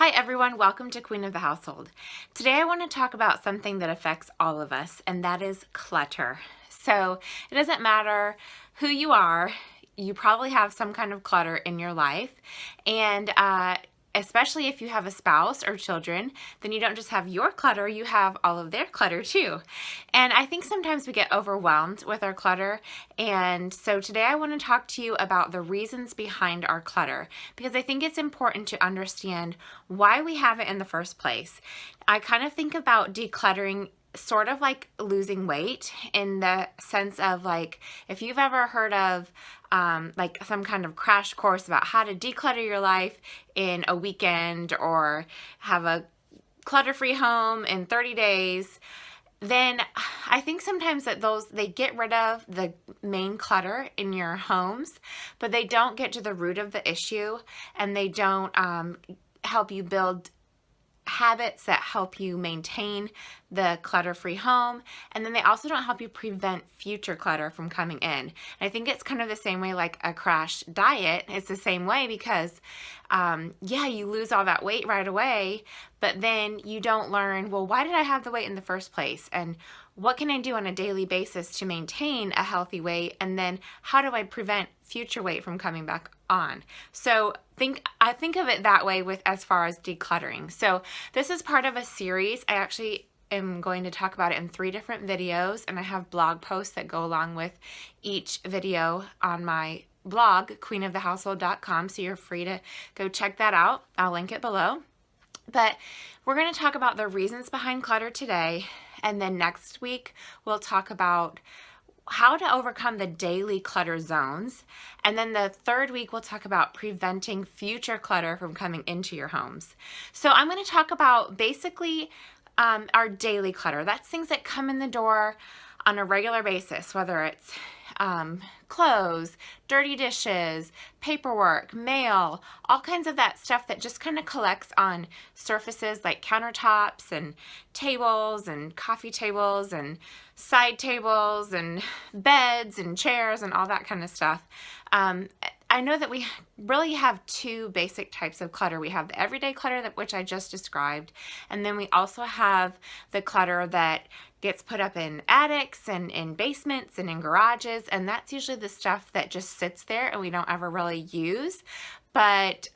Hi everyone, welcome to Queen of the Household. Today I want to talk about something that affects all of us, and that is clutter. So it doesn't matter who you are, you probably have some kind of clutter in your life, and especially if you have a spouse or children, then you don't just have your clutter, you have all of their clutter too. And I think sometimes we get overwhelmed with our clutter, and so today I want to talk to you about the reasons behind our clutter, because I think it's important to understand why we have it in the first place. I kind of think about decluttering sort of like losing weight, in the sense of, like, if you've ever heard of like some kind of crash course about how to declutter your life in a weekend or have a clutter-free home in 30 days, then I think sometimes that they get rid of the main clutter in your homes, but they don't get to the root of the issue, and they don't help you build habits that help you maintain the clutter-free home, and then they also don't help you prevent future clutter from coming in. And I think it's kind of the same way like a crash diet. It's the same way because yeah, you lose all that weight right away, but then you don't learn, well, why did I have the weight in the first place, and what can I do on a daily basis to maintain a healthy weight, and then how do I prevent future weight from coming back on? So I think of it that way with as far as decluttering. So this is part of a series. I actually am going to talk about it in 3 different videos, and I have blog posts that go along with each video on my blog, queenofthehousehold.com, so you're free to go check that out. I'll link it below. But we're going to talk about the reasons behind clutter today, and then next week we'll talk about how to overcome the daily clutter zones, and then the 3rd week we'll talk about preventing future clutter from coming into your homes. So I'm going to talk about basically our daily clutter. That's things that come in the door on a regular basis, whether it's clothes, dirty dishes, paperwork, mail, all kinds of that stuff that just kind of collects on surfaces like countertops and tables and coffee tables and side tables and beds and chairs and all that kind of stuff. I know that we really have 2 basic types of clutter. We have the everyday clutter, which I just described, and then we also have the clutter that gets put up in attics and in basements and in garages, and that's usually the stuff that just sits there and we don't ever really use, but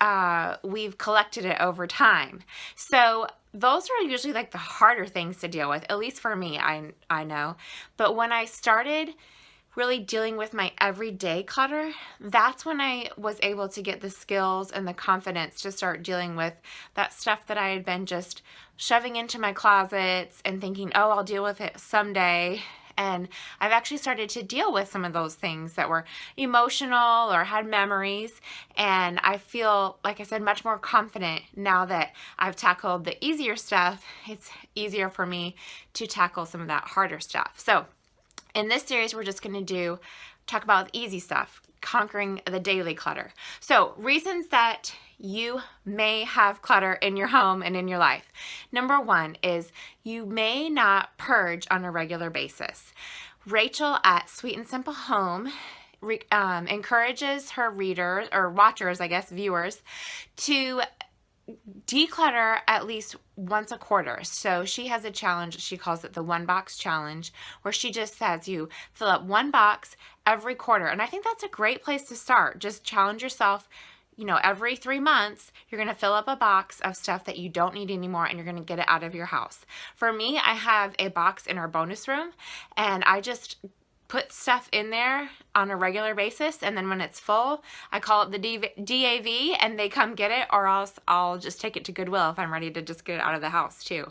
we've collected it over time. So those are usually like the harder things to deal with, at least for me, I know. But when I started really dealing with my everyday clutter, that's when I was able to get the skills and the confidence to start dealing with that stuff that I had been just shoving into my closets and thinking, oh, I'll deal with it someday. And I've actually started to deal with some of those things that were emotional or had memories, and I feel, like I said, much more confident now that I've tackled the easier stuff. It's easier for me to tackle some of that harder stuff. So in this series, we're just going to talk about the easy stuff, conquering the daily clutter. So reasons that you may have clutter in your home and in your life. Number 1 is you may not purge on a regular basis. Rachel at Sweet and Simple Home encourages her readers, or watchers, I guess, viewers, to declutter at least once a quarter. So she has a challenge, she calls it the 1 box challenge, where she just says you fill up 1 box every quarter. And I think that's a great place to start. Just challenge yourself. You know, every 3 months, you're going to fill up a box of stuff that you don't need anymore, and you're going to get it out of your house. For me, I have a box in our bonus room, and I just put stuff in there on a regular basis, and then when it's full, I call it the DAV, and they come get it, or else I'll just take it to Goodwill if I'm ready to just get it out of the house too.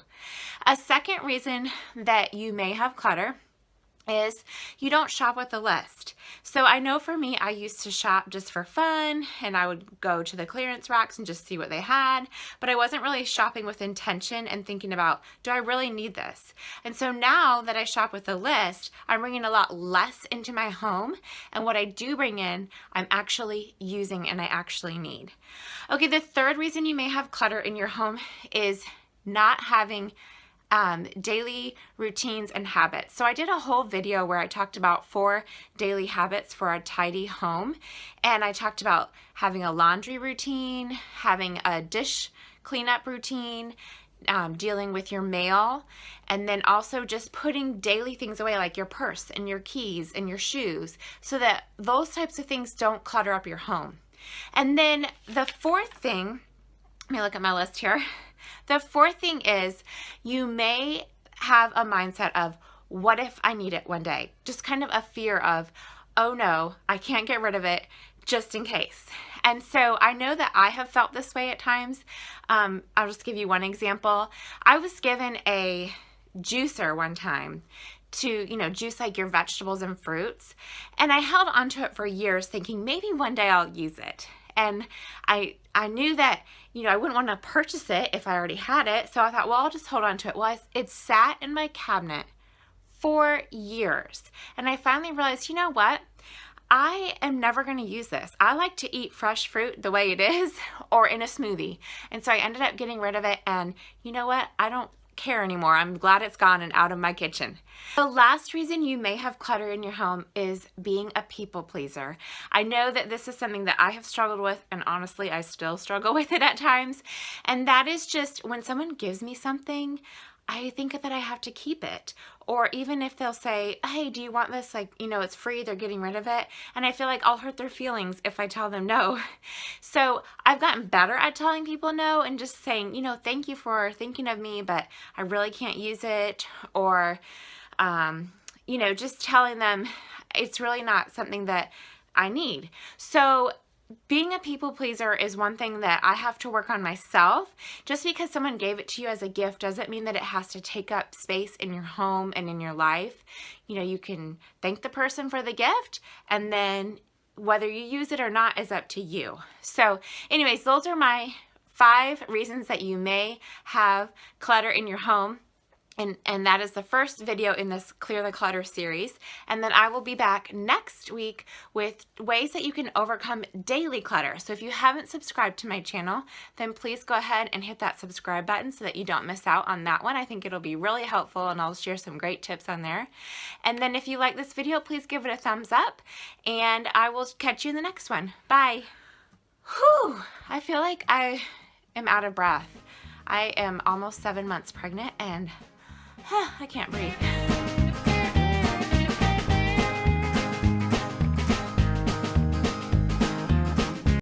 A second reason that you may have clutter is you don't shop with a list. So I know for me, I used to shop just for fun, and I would go to the clearance racks and just see what they had, but I wasn't really shopping with intention and thinking about, do I really need this? And so now that I shop with a list, I'm bringing a lot less into my home, and what I do bring in, I'm actually using and I actually need. Okay, the 3rd reason you may have clutter in your home is not having daily routines and habits. So I did a whole video where I talked about 4 daily habits for a tidy home, and I talked about having a laundry routine, having a dish cleanup routine, dealing with your mail, and then also just putting daily things away like your purse and your keys and your shoes, so that those types of things don't clutter up your home. And then the fourth thing, let me look at my list here. The fourth thing is you may have a mindset of, what if I need it one day? Just kind of a fear of, oh no, I can't get rid of it, just in case. And so I know that I have felt this way at times. I'll just give you one example. I was given a juicer one time to, juice like your vegetables and fruits. And I held onto it for years thinking maybe one day I'll use it. And I knew that, I wouldn't want to purchase it if I already had it. So I thought, well, I'll just hold on to it. Well, it sat in my cabinet for years. And I finally realized, you know what? I am never going to use this. I like to eat fresh fruit the way it is or in a smoothie. And so I ended up getting rid of it. And you know what? I don't care anymore. I'm glad it's gone and out of my kitchen. The last reason you may have clutter in your home is being a people pleaser. I know that this is something that I have struggled with, and honestly, I still struggle with it at times. And that is just when someone gives me something, I think that I have to keep it. Or even if they'll say, hey, do you want this? Like, it's free, they're getting rid of it. And I feel like I'll hurt their feelings if I tell them no. So I've gotten better at telling people no and just saying, thank you for thinking of me, but I really can't use it. Or, just telling them it's really not something that I need. So being a people pleaser is one thing that I have to work on myself. Just because someone gave it to you as a gift doesn't mean that it has to take up space in your home and in your life. You can thank the person for the gift, and then whether you use it or not is up to you. So anyways, those are my 5 reasons that you may have clutter in your home. And that is the first video in this Clear the Clutter series. And then I will be back next week with ways that you can overcome daily clutter. So if you haven't subscribed to my channel, then please go ahead and hit that subscribe button so that you don't miss out on that one. I think it'll be really helpful, and I'll share some great tips on there. And then if you like this video, please give it a thumbs up, and I will catch you in the next one. Bye. Whew, I feel like I am out of breath. I am almost 7 months pregnant, and I can't breathe.